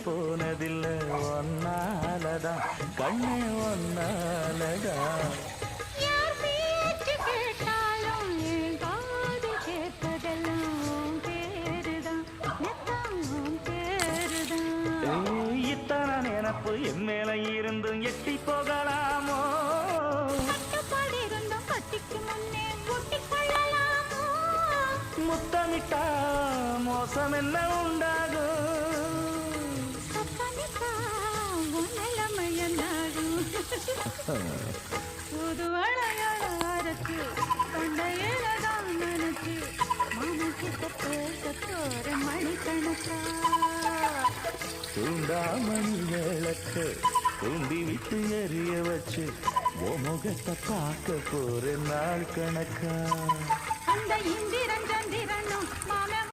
போனதில்லை ஒன்னாலதான் கண்ணே ஒன்னாலதான். யார் பேச்சு கேட்டாலும் என் காது கேட்பதெல்லாம் பேருதான் நெத்தம் பேருதான். இத்தனை நினப்பு என் மேல இருந்தும் எட்டி போகலாமோ? கட்டுப்பாடு இருந்தும் கத்திக்கு முன்னே ஒட்டிக் கொள்ளலாமோ? முத்தமிட்டா மோசம் என்ன உண்டாகும்? சப்பனிக்கா உன் நிலைமையனாகும். புது அழகாரத்து தொண்டையில தான் நினைச்சு மனக்கிட்ட பேச போற மணிக்கணக்கா. தூண்டாமணி விளக்கு தூண்டி விட்டு எரிய வச்சு உன் முகத்தை பார்க்க போற நாள் கணக்கா. அந்த இந்தி